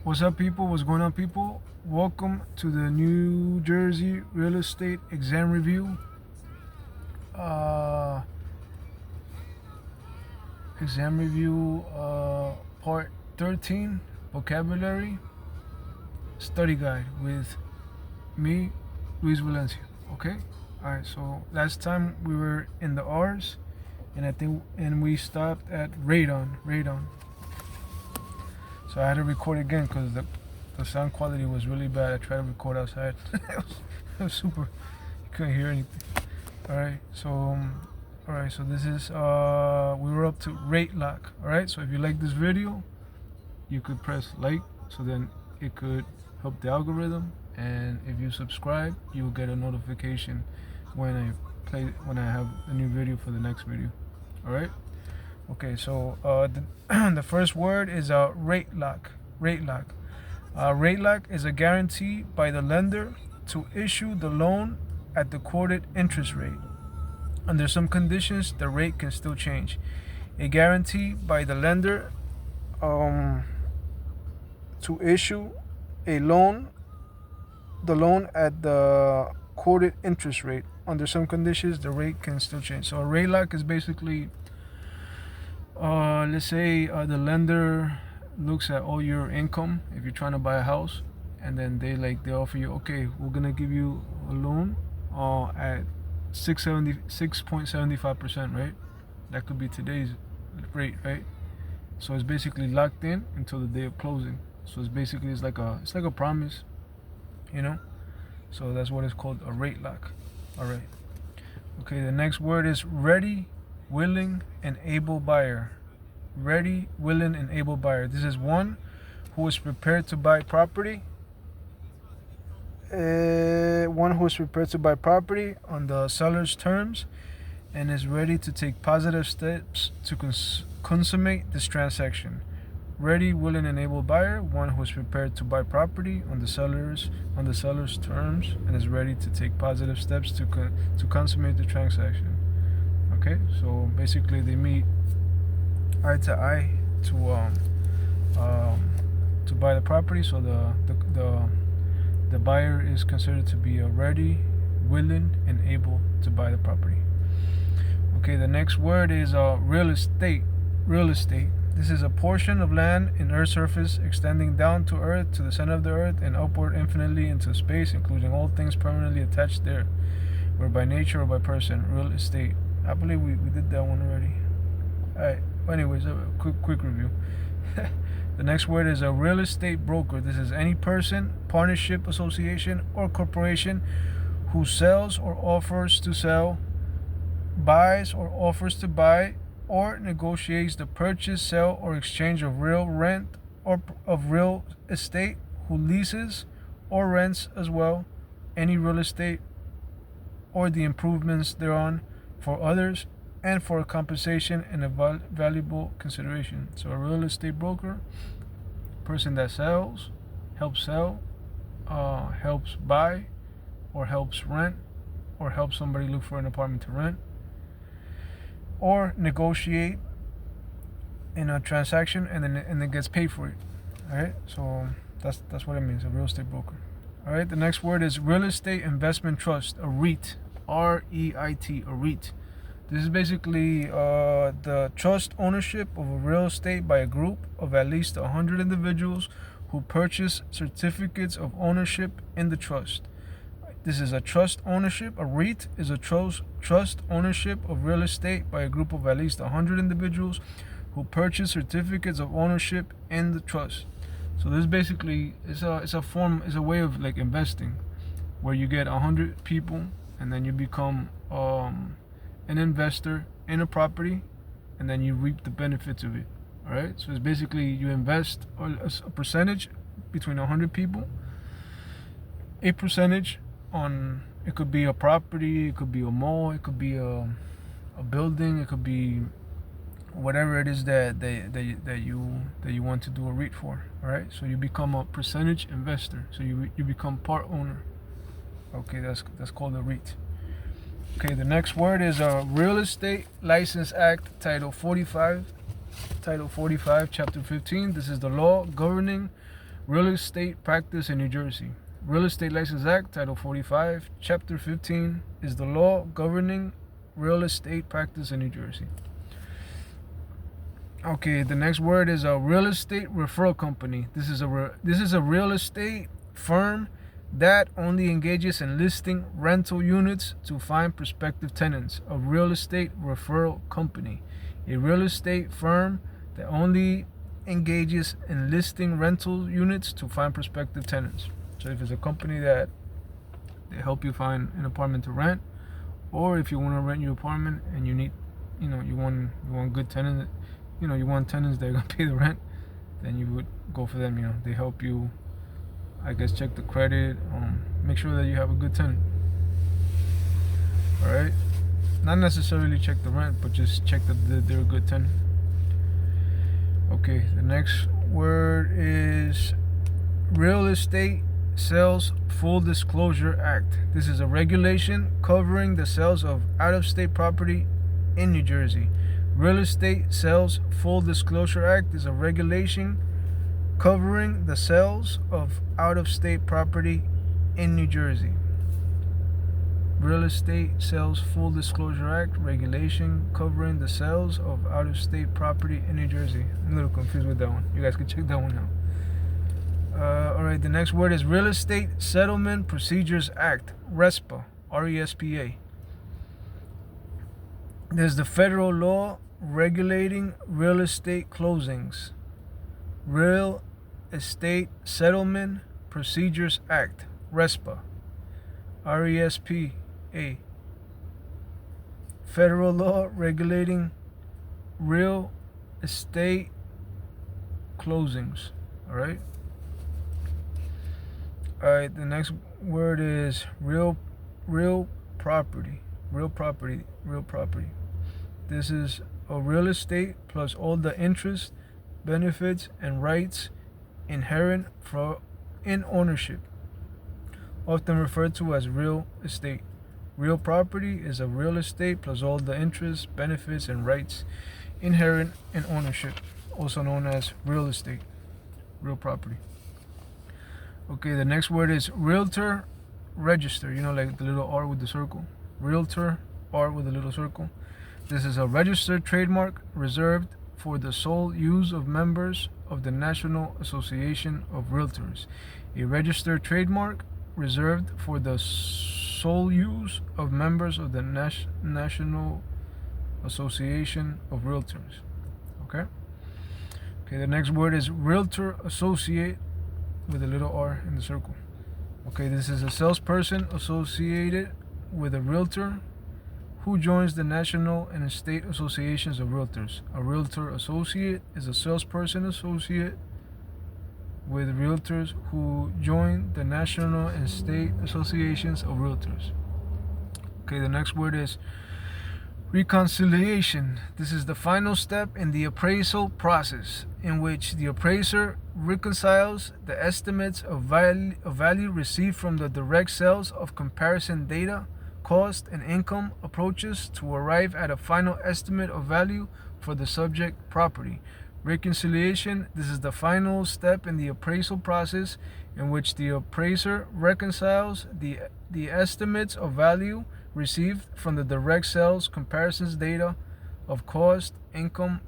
What's up, people? What's going on, people? Welcome to the New Jersey Real Estate Exam Review. Exam Review Part 13, Vocabulary Study Guide with me, Luis Valencia. Okay? Alright, so last time we were in the R's, and we stopped at radon. So I had to record again because the sound quality was really bad. I tried to record outside. it was super. You couldn't hear anything. Alright, so this is we were up to rate lock. Alright, so if you like this video, you could press like, so then it could help the algorithm, and if you subscribe, you will get a notification when I have a new video for the next video. Alright. Okay, so the first word is rate lock. Rate lock. Rate lock is a guarantee by the lender to issue the loan at the quoted interest rate. Under some conditions, the rate can still change. A guarantee by the lender to issue the loan at the quoted interest rate. Under some conditions, the rate can still change. So a rate lock is basically, let's say the lender looks at all your income if you're trying to buy a house, and then they offer you, okay, we're gonna give you a loan at 6.75%, right? That could be today's rate, right? So it's basically locked in until the day of closing. So it's like a promise, you know. So that's what it's called, a rate lock. All right. Okay, the next word is ready, willing, and able buyer. Ready, willing, and able buyer. This is one who is prepared to buy property. One who is prepared to buy property on the seller's terms and is ready to take positive steps to consummate this transaction. Ready, willing, and able buyer. One who is prepared to buy property on the seller's terms and is ready to take positive steps to consummate the transaction. Okay, so basically they meet eye to eye to buy the property. So the buyer is considered to be ready, willing, and able to buy the property. Okay, the next word is real estate. Real estate. This is a portion of land in Earth's surface extending down to Earth, to the center of the Earth, and upward infinitely into space, including all things permanently attached there, whether by nature or by person. Real estate. I believe we did that one already. Alright, anyways, a quick review. The next word is a real estate broker. This is any person, partnership, association, or corporation who sells or offers to sell, buys or offers to buy, or negotiates the purchase, sale, or exchange of real rent or of real estate, who leases or rents as well any real estate or the improvements thereon for others and for compensation and a valuable consideration. So a real estate broker, person that sells, helps sell, helps buy, or helps rent, or helps somebody look for an apartment to rent, or negotiate in a transaction and then gets paid for it. All right, so that's what it means, a real estate broker. All right, the next word is real estate investment trust, a REIT, REIT, a REIT. This is basically the trust ownership of a real estate by a group of at least 100 individuals who purchase certificates of ownership in the trust. This is a trust ownership. A REIT is a trust ownership of real estate by a group of at least 100 individuals who purchase certificates of ownership in the trust. So this basically is a way of like investing, where you get 100 people and then you become an investor in a property, and then you reap the benefits of it. All right, so it's basically you invest a percentage between 100 people, a percentage on, it could be a property, it could be a mall, it could be a building, it could be whatever it is that you want to do a REIT for. All right, so you become a percentage investor, so you become part owner. Okay, that's called a REIT. Okay, the next word is Real Estate License Act, Title 45, Chapter 15. This is the law governing Real Estate Practice in New Jersey. Real Estate License Act, Title 45, Chapter 15 is the law governing real estate practice in New Jersey. Okay, the next word is a real estate referral company. This is a real estate firm that only engages in listing rental units to find prospective tenants. A real estate referral company. A real estate firm that only engages in listing rental units to find prospective tenants. So if it's a company that they help you find an apartment to rent, or if you want to rent your apartment and you need, you want good tenants, you want tenants that are gonna pay the rent, then you would go for them. They help you, I guess, check the credit, make sure that you have a good tenant. All right, not necessarily check the rent, but just check that they're a good tenant. Okay, the next word is Real Estate Sales Full Disclosure Act. This is a regulation covering the sales of out-of-state property in New Jersey. Real Estate Sales Full Disclosure Act is a regulation covering the sales of out-of-state property in New Jersey. Real Estate Sales Full Disclosure Act regulation covering the sales of out-of-state property in New Jersey. I'm a little confused with that one. You guys can check that one out. Alright, the next word is Real Estate Settlement Procedures Act, RESPA, RESPA. There's the federal law regulating real estate closings. Real Estate Settlement Procedures Act, RESPA, RESPA. Federal law regulating real estate closings. Alright, the next word is real property. Real property. This is a real estate plus all the interests, benefits, and rights inherent in ownership, often referred to as real estate. Real property is a real estate plus all the interests, benefits, and rights inherent in ownership, also known as real estate. Real property. Okay, the next word is realtor register. Like the little R with the circle. Realtor, R with a little circle. This is a registered trademark reserved for the sole use of members of the National Association of Realtors. A registered trademark reserved for the sole use of members of the National Association of Realtors. Okay, the next word is realtor associate with a little R in the circle. Okay, this is a salesperson associated with a realtor who joins the National and State Associations of Realtors. A realtor associate is a salesperson associate with realtors who join the National and State Associations of Realtors. Okay, the next word is reconciliation. This is the final step in the appraisal process, in which the appraiser reconciles the estimates of value received from the direct sales of comparison data, cost, and income approaches to arrive at a final estimate of value for the subject property. Reconciliation. This is the final step in the appraisal process, in which the appraiser reconciles the estimates of value received from the direct sales comparisons data of cost, income,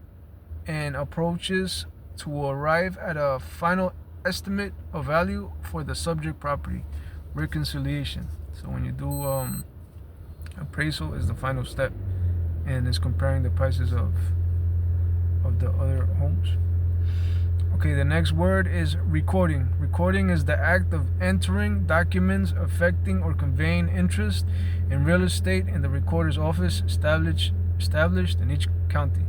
and approaches to arrive at a final estimate of value for the subject property. Reconciliation. So when you do appraisal, is the final step, and it's comparing the prices of the other homes. Okay, the next word is recording. Recording is the act of entering documents affecting or conveying interest in real estate in the recorder's office established in each county.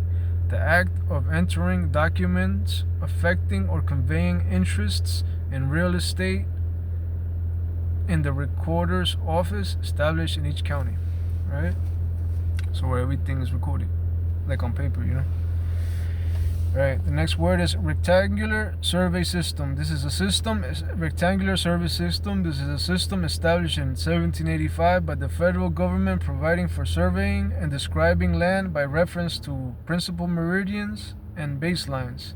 The act of entering documents affecting or conveying interests in real estate in the recorder's office established in each county. Right? So where everything is recorded, like on paper, Right. The next word is rectangular survey system. This is a rectangular survey system. This is a system established in 1785 by the federal government, providing for surveying and describing land by reference to principal meridians and baselines.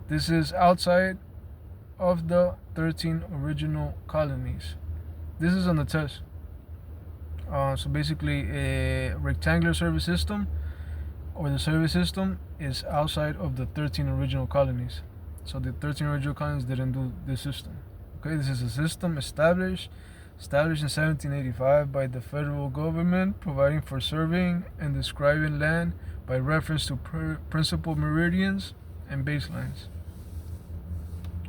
This is outside of the 13 original colonies. This is on the test. So basically, a rectangular service system or the service system is outside of the 13 original colonies. So the 13 original colonies didn't do this system. Okay, this is a system established in 1785 by the federal government, providing for surveying and describing land by reference to principal meridians and baselines.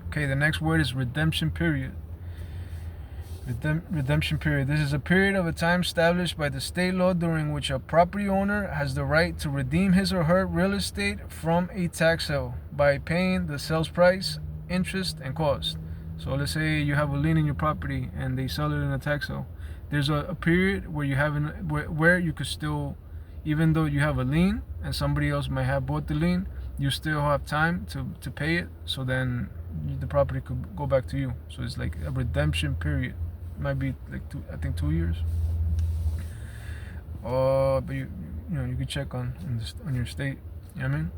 Okay, the next word is redemption period. Redemption period. This is a period of a time established by the state law during which a property owner has the right to redeem his or her real estate from a tax sale by paying the sales price, interest, and cost. So let's say you have a lien in your property and they sell it in a tax sale. There's a period where you have where you could still, even though you have a lien and somebody else might have bought the lien, you still have time to pay it. So then the property could go back to you. So it's like a redemption period. It might be like 2 years. But you could check on your state. You know what I mean?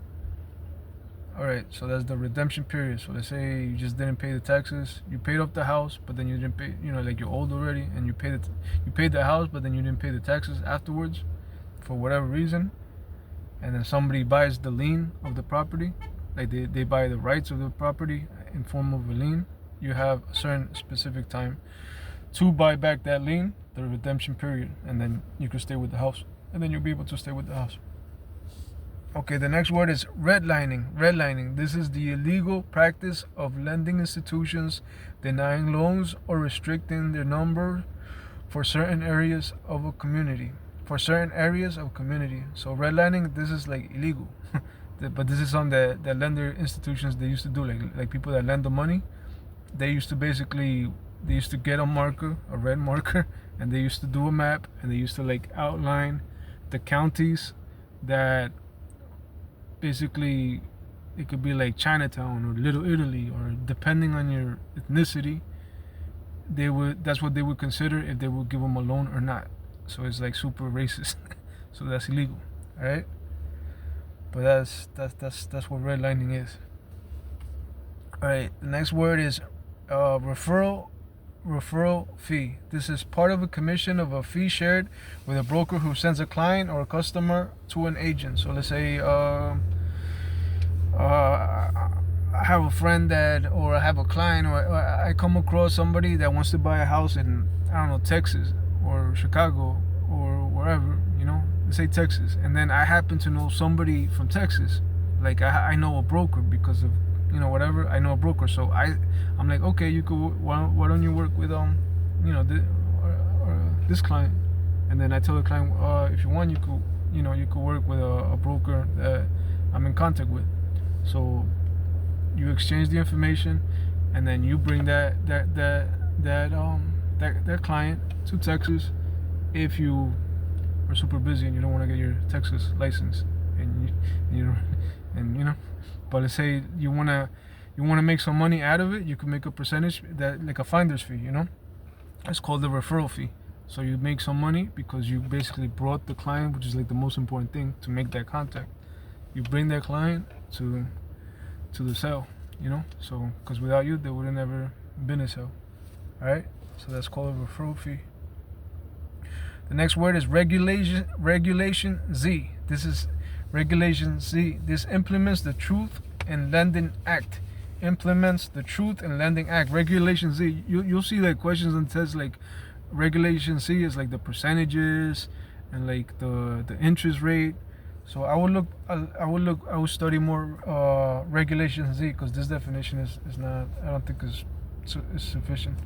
Alright, so that's the redemption period. So let's say you just didn't pay the taxes. You paid off the house, but then you didn't pay, like you're old already, and you paid the house, but then you didn't pay the taxes afterwards for whatever reason. And then somebody buys the lien of the property, like they buy the rights of the property in form of a lien. You have a certain specific time to buy back that lien, the redemption period, and then you can stay with the house, and then you'll be able to stay with the house. Okay, the next word is redlining. Redlining. This is the illegal practice of lending institutions denying loans or restricting their number for certain areas of a community. So redlining, this is like illegal. But this is something that lender institutions, they used to do, like people that lend the money. They used to get a red marker, and they used to do a map, and they used to like outline the counties that basically it could be like Chinatown or Little Italy, or depending on your ethnicity, that's what they would consider if they would give them a loan or not. So it's like super racist. So that's illegal, all right? But that's what redlining is. All right, the next word is referral fee. This is part of a commission of a fee shared with a broker who sends a client or a customer to an agent. So let's say I have a friend or I have a client, or I come across somebody that wants to buy a house in, I don't know, Texas or Chicago or wherever, let's say Texas, and then I happen to know somebody from Texas. Like I know a broker because of whatever. I know a broker, so I'm like, okay, you could, why don't you work with this client? And then I tell the client, if you want, you could work with a broker that I'm in contact with. So you exchange the information, and then you bring that client to Texas if you are super busy and you don't want to get your Texas license, but let's say you want to make some money out of it. You can make a percentage, that like a finder's fee, it's called the referral fee. So you make some money because you basically brought the client, which is like the most important thing, to make that contact. You bring that client to the sale, so because without you there would have never been a sale. All right, so that's called a referral fee. The next word is regulation Z. This is Regulation Z. This implements the Truth in Lending Act. Regulation Z. You'll see like questions on tests like Regulation Z is like the percentages and like the interest rate. So I will study more Regulation Z, because this definition is not, I don't think is sufficient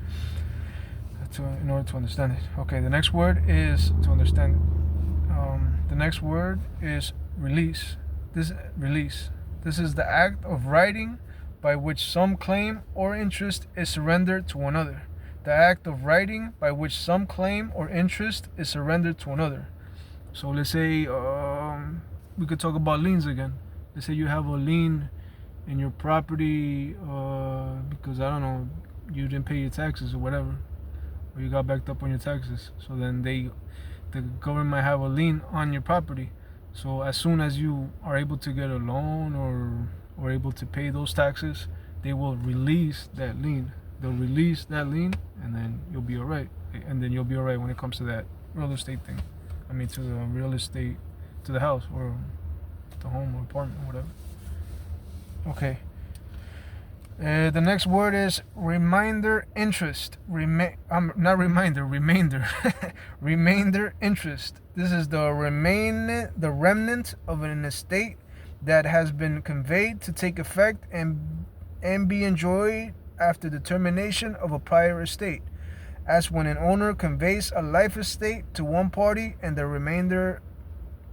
in order to understand it. Okay, the next word is to understand. The next word is release. This is the act of writing by which some claim or interest is surrendered to another. The act of writing by which some claim or interest is surrendered to another. So let's say we could talk about liens again. Let's say you have a lien in your property because, I don't know, you didn't pay your taxes or whatever, or you got backed up on your taxes. So then the government might have a lien on your property. So as soon as you are able to get a loan or able to pay those taxes, they will release that lien. They'll release that lien, and then you'll be alright. And then you'll be alright when it comes to that real estate thing. I mean, to the real estate, to the house or the home or apartment, or whatever. Okay. The next word is remainder interest. Not reminder, remainder. Remainder interest. This is the remnant of an estate that has been conveyed to take effect and be enjoyed after the termination of a prior estate, as when an owner conveys a life estate to one party and the remainder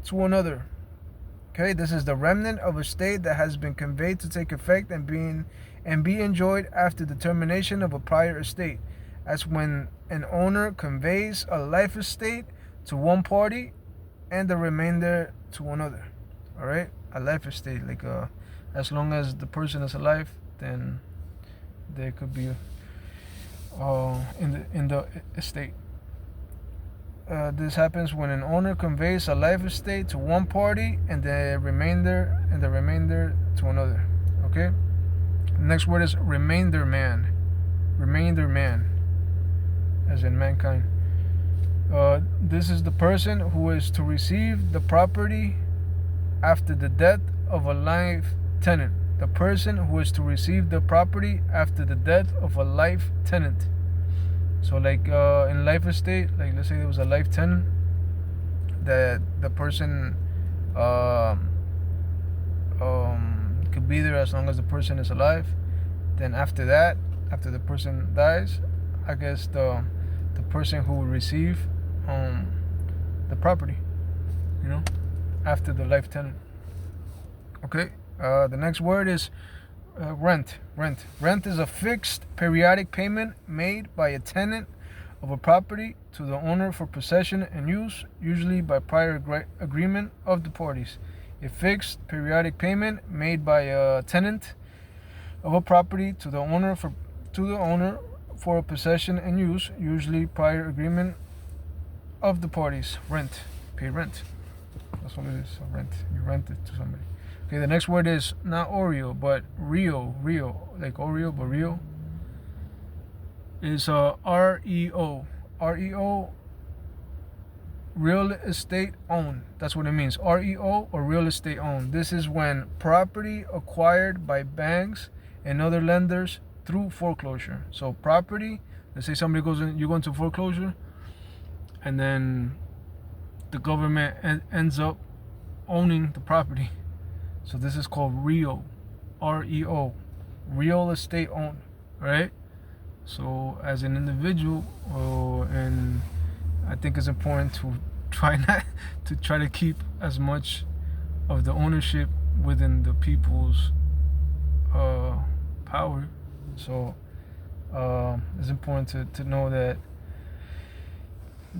to another. Okay, this is the remnant of a estate that has been conveyed to take effect and be enjoyed after the termination of a prior estate, as when an owner conveys a life estate to one party and the remainder to another. All right, a life estate, like as long as the person is alive, then there could be in the estate. This happens when an owner conveys a life estate to one party and the remainder to another. Okay. Next word is remainder man. Remainder man, as in mankind. This is the person who is to receive the property after the death of a life tenant. The person who is to receive the property after the death of a life tenant. So like in life estate, like let's say there was a life tenant that the person could be there as long as the person is alive. Then after that, after the person dies, I guess the person who will receive the property, after the life tenant. Okay. The next word is rent. Rent is a fixed periodic payment made by a tenant of a property to the owner for possession and use, usually by prior agreement of the parties. A fixed periodic payment made by a tenant of a property to the owner for possession and use, usually prior agreement of the parties. Rent. Pay rent. That's what it is. Rent. You rent it to somebody. Okay, the next word is not Oreo, but Rio. Like Oreo, but Rio. Is REO. REO, real estate owned. That's what it means. REO, or real estate owned. This is when property acquired by banks and other lenders through foreclosure. So property, let's say somebody you go into foreclosure, and then the government ends up owning the property. So this is called REO, REO, real estate owned, right? So as an individual, and I think it's important to try to keep as much of the ownership within the people's power. So it's important to know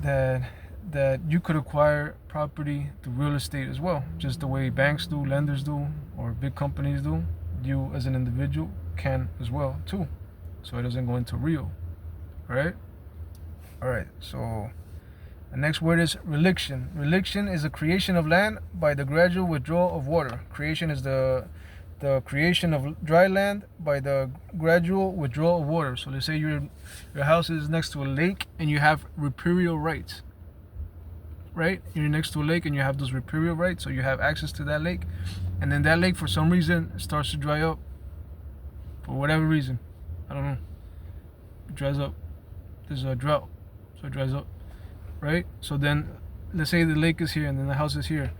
that you could acquire property through real estate as well, just the way banks do, lenders do, or big companies do. You as an individual can as well too, so it doesn't go into real. All right, so the next word is reliction. Reliction is the creation of land by the gradual withdrawal of water. Creation is the creation of dry land by the gradual withdrawal of water. So let's say your house is next to a lake and you have riparian rights. Right? You're next to a lake and you have those riparian rights, so you have access to that lake, and then that lake for some reason starts to dry up. For whatever reason. I don't know. It dries up. There's a drought. So it dries up. Right? So then let's say the lake is here and then the house is here.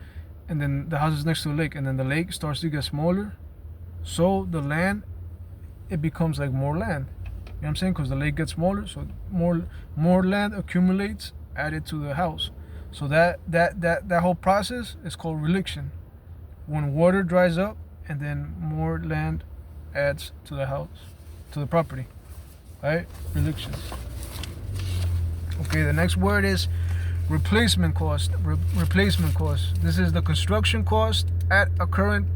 And then the house is next to the lake, and then the lake starts to get smaller. So the land, it becomes like more land. You know what I'm saying? Because the lake gets smaller, so more land accumulates added to the house. So that whole process is called reliction. When water dries up and then more land adds to the house, to the property. Right? Reliction. Okay, the next word is replacement cost. Replacement cost. This is the construction cost at current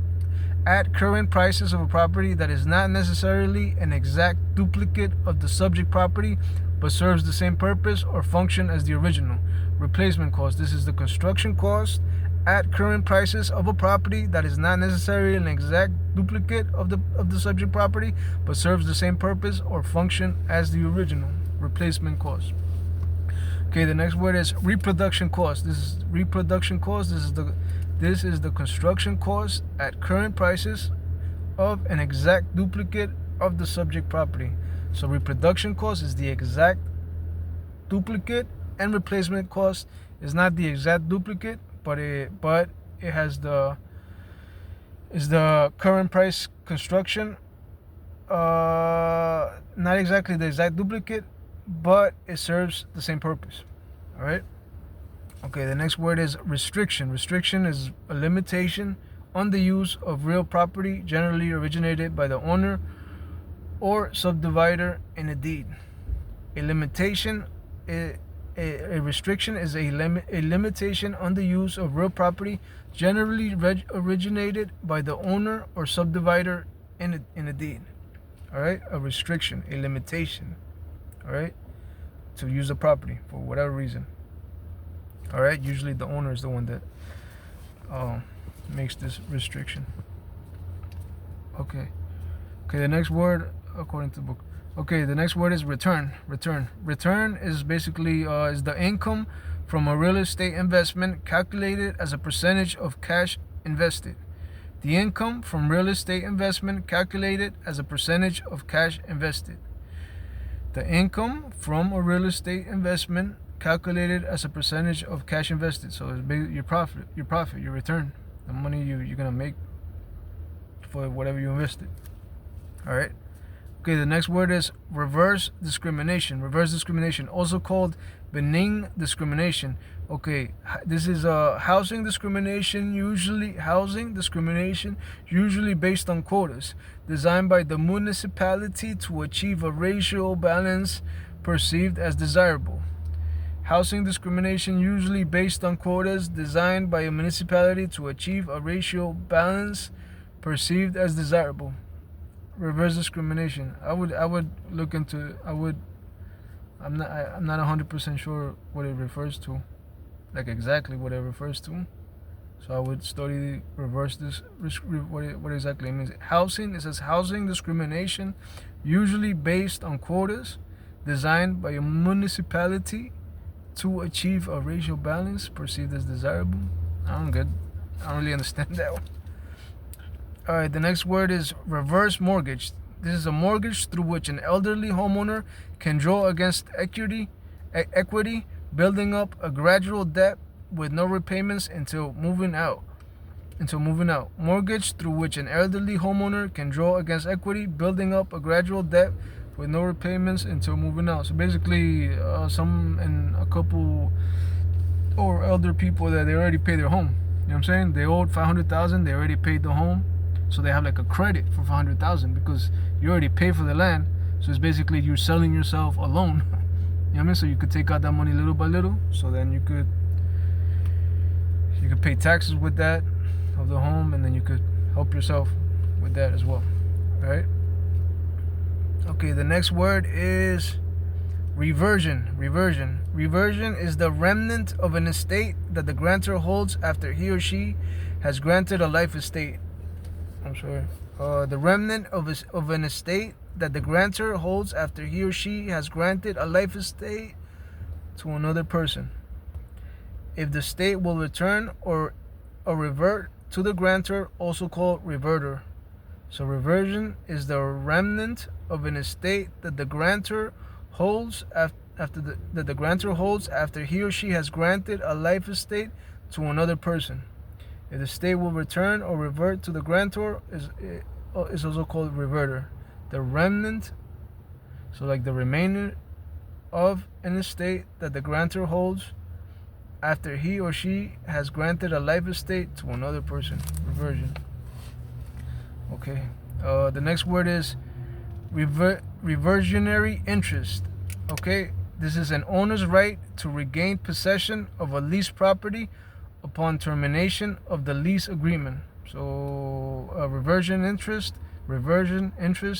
prices of a property that is not necessarily an exact duplicate of the subject property, but serves the same purpose or function as the original. Replacement cost. This is the construction cost at current prices of a property that is not necessarily an exact duplicate of the subject property, but serves the same purpose or function as the original. Replacement cost. Okay, the next word is reproduction cost. This is reproduction cost. This is the construction cost at current prices of an exact duplicate of the subject property. So reproduction cost is the exact duplicate, and replacement cost is not the exact duplicate, but it has the current price construction. Not exactly the exact duplicate, but it serves the same purpose. All right. Okay, the next word is restriction. Restriction is a limitation on the use of real property generally originated by the owner or subdivider in a deed. A limitation, a restriction is a limitation on the use of real property generally originated by the owner or subdivider in a deed. All right, a restriction, a limitation. All right, to use the property for whatever reason. All right, usually the owner is the one that makes this restriction. Okay, the next word according to the book. Okay, the next word is return. Return is basically is the income from a real estate investment calculated as a percentage of cash invested. The income from real estate investment calculated as a percentage of cash invested. The income from a real estate investment calculated as a percentage of cash invested. So it's your profit, your return, the money you're gonna make for whatever you invested. All right. Okay, the next word is reverse discrimination. Reverse discrimination, also called benign discrimination. Okay, this is housing discrimination, usually based on quotas, designed by the municipality to achieve a racial balance perceived as desirable. Housing discrimination, usually based on quotas, designed by a municipality to achieve a racial balance perceived as desirable. Reverse discrimination. I would look into. I'm not 100% sure what it refers to, like exactly what it refers to. So I would study what exactly it means. Housing. It says housing discrimination, usually based on quotas, designed by a municipality to achieve a racial balance perceived as desirable. I don't really understand that one. All right, the next word is reverse mortgage. This is a mortgage through which an elderly homeowner can draw against equity, building up a gradual debt with no repayments until moving out. Mortgage through which an elderly homeowner can draw against equity, building up a gradual debt with no repayments until moving out. So basically, a couple or elder people that they already paid their home. You know what I'm saying? They owed $500,000. They already paid the home. So they have like a credit for $500,000 because you already paid for the land. So it's basically you're selling yourself a loan. You know what I mean? So you could take out that money little by little. So then you could pay taxes with that of the home, and then you could help yourself with that as well. All right. Okay. The next word is reversion. Reversion is the remnant of an estate that the grantor holds after he or she has granted a life estate. The remnant of an estate that the grantor holds after he or she has granted a life estate to another person. If the state will return or revert to the grantor, also called reverter. So reversion is the remnant of an estate that the grantor holds after he or she has granted a life estate to another person. If the state will return or revert to the grantor, is also called reverter. The remnant, so like the remainder of an estate that the grantor holds after he or she has granted a life estate to another person. Reversion. Okay. The next word is reversionary interest. Okay. This is an owner's right to regain possession of a leased property upon termination of the lease agreement. So reversion interest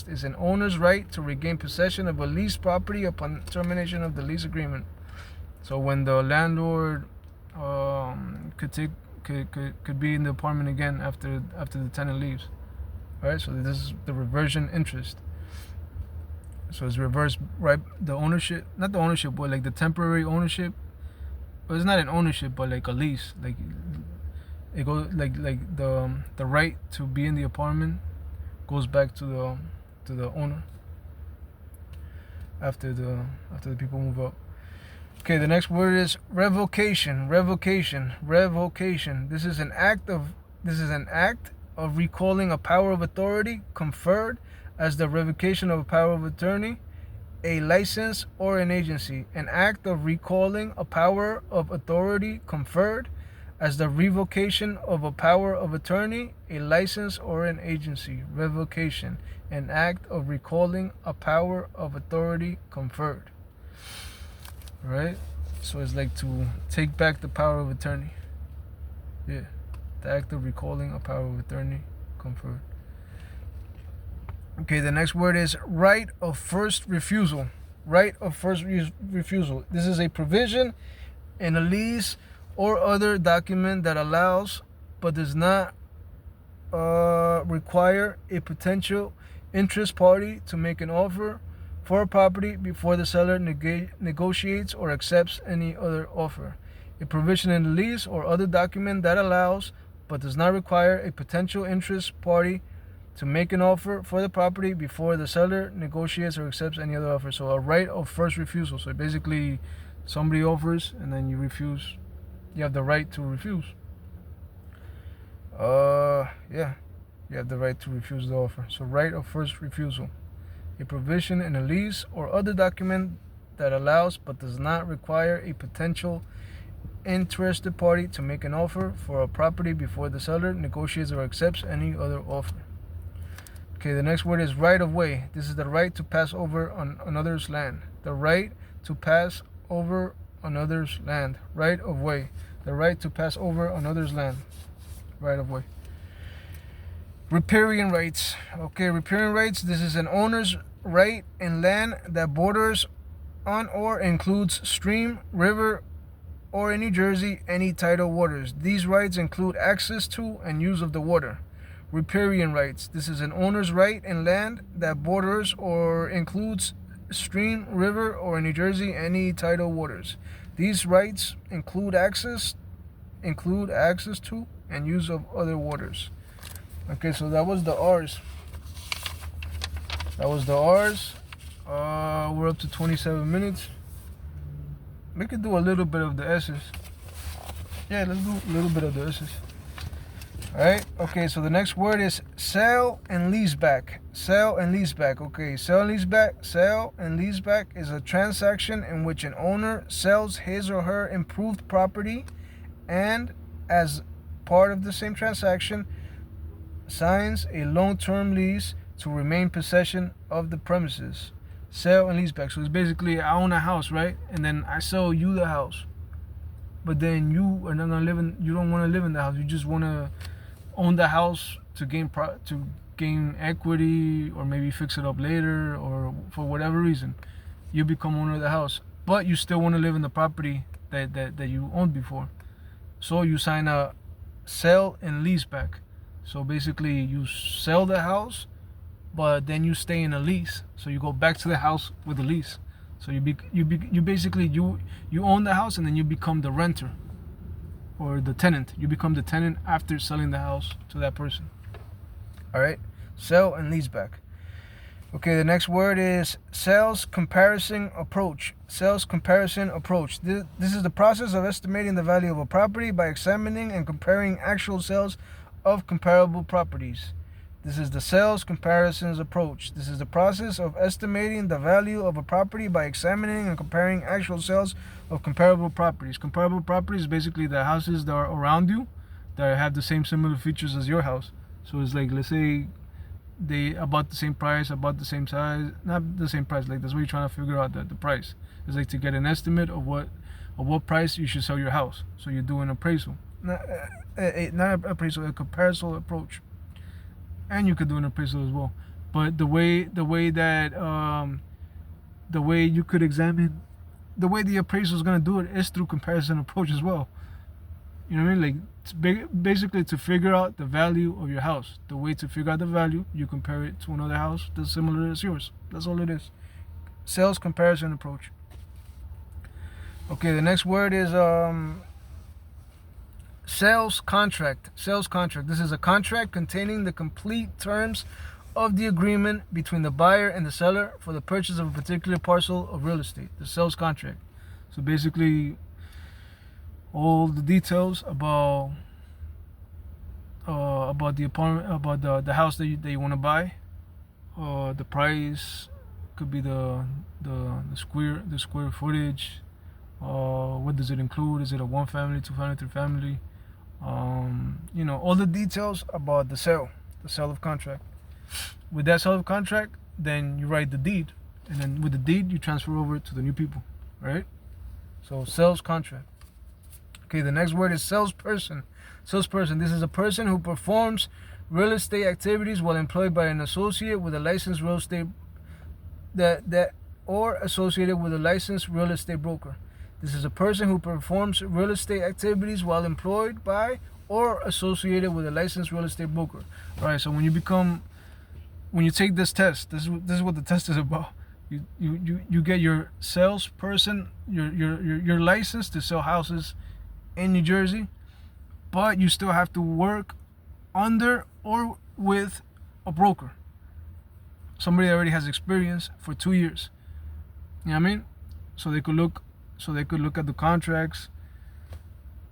is an owner's right to regain possession of a leased property upon termination of the lease agreement. So when the landlord could be in the apartment again after the tenant leaves. All right, so this is the reversion interest. So it's reversed, right? The ownership, not the ownership, but like the temporary ownership. But it's not an ownership, but like a lease. Like it goes like the right to be in the apartment goes back to the owner after the people move out. Okay, the next word is revocation. Revocation. This is an act of recalling a power of authority conferred as the revocation of a power of attorney, a license, or an agency. An act of recalling a power of authority conferred as the revocation of a power of attorney, a license, or an agency. Revocation. An act of recalling a power of authority conferred. Right? So it's like to take back the power of attorney. Yeah. The act of recalling a power of attorney conferred. Okay, the next word is right of first refusal. Right of first refusal. This is a provision in a lease or other document that allows but does not require a potential interest party to make an offer for a property before the seller negotiates or accepts any other offer. A provision in the lease or other document that allows but does not require a potential interest party to make an offer for the property before the seller negotiates or accepts any other offer. So a right of first refusal. So basically somebody offers and then you refuse. You have the right to refuse. Yeah. You have the right to refuse the offer. So right of first refusal. A provision in a lease or other document that allows but does not require a potential interested party to make an offer for a property before the seller negotiates or accepts any other offer. Okay, the next word is right of way. This is the right to pass over on another's land. The right to pass over another's land. Right of way. The right to pass over another's land. Right of way. Riparian rights. Okay, riparian rights. This is an owner's right in land that borders on or includes stream, river, or in New Jersey, any tidal waters. These rights include access to and use of the water. Riparian rights. This is an owner's right in land that borders or includes stream, river, or in New Jersey, any tidal waters. These rights include access to and use of other waters. Okay, so that was the R's. We're up to 27 minutes. We could do a little bit of the S's. Yeah, let's do a little bit of the S's. Alright, okay, so the next word is sale and leaseback. Sale and leaseback. Okay, sale and leaseback is a transaction in which an owner sells his or her improved property and, as part of the same transaction, signs a long-term lease to remain possession of the premises. Sale and leaseback. So it's basically I own a house, right? And then I sell you the house. But then you are not gonna you don't want to live in the house. You just want to own the house to gain equity, or maybe fix it up later, or for whatever reason. You become owner of the house, but you still want to live in the property that you owned before. So you sign a sale and leaseback. So basically you sell the house, but then you stay in a lease. So you go back to the house with a lease. So you basically own the house and then you become the renter or the tenant. You become the tenant after selling the house to that person. All right, sell and leaseback. Okay, the next word is sales comparison approach. Sales comparison approach. This is the process of estimating the value of a property by examining and comparing actual sales of comparable properties. This is the sales comparisons approach. This is the process of estimating the value of a property by examining and comparing actual sales of comparable properties. Comparable properties is basically the houses that are around you that have the same similar features as your house. So it's like, let's say they about the same price, about the same size, not the same price. Like that's what you're trying to figure out the price. It's like to get an estimate of what price you should sell your house. So you do an appraisal, not an appraisal, a comparison approach. And you could do an appraisal as well. But the way you could examine, the way the appraisal is gonna do it is through comparison approach as well. You know what I mean? Like basically to figure out the value of your house. The way to figure out the value, you compare it to another house that's similar as yours. That's all it is. Sales comparison approach. Okay, the next word is sales contract. Sales contract. This is a contract containing the complete terms of the agreement between the buyer and the seller for the purchase of a particular parcel of real estate. The sales contract. So basically, all the details about the apartment, about the house that you want to buy. The price could be the square footage. What does it include? Is it a 1 family, 2 family, 3 family? All the details about the sale of contract. With that sale of contract, then you write the deed, and then with the deed you transfer over to the new people, right? So sales contract. Okay, the next word is salesperson. Salesperson. This is a person who performs real estate activities while employed by an associate with a licensed real estate or associated with a licensed real estate broker. This is a person who performs real estate activities while employed by or associated with a licensed real estate broker. All right. So when you take this test, this is what the test is about. You get your salesperson, your license to sell houses in New Jersey, but you still have to work under or with a broker, somebody that already has experience for 2 years. You know what I mean? So they could look at the contracts,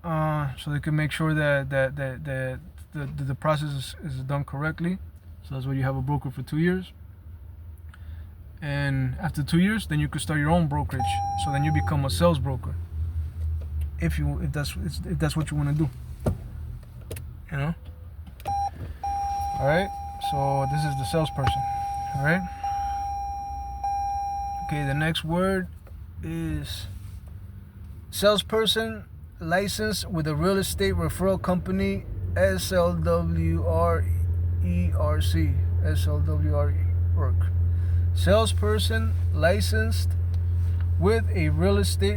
so they can make sure that the process is done correctly. So that's why you have a broker for 2 years. And after 2 years, then you could start your own brokerage. So then you become a sales broker. If that's what you want to do. You know? Alright? So this is the salesperson. Alright? Okay, the next word is salesperson licensed with a real estate referral company, SLWRERC. Salesperson licensed with a real estate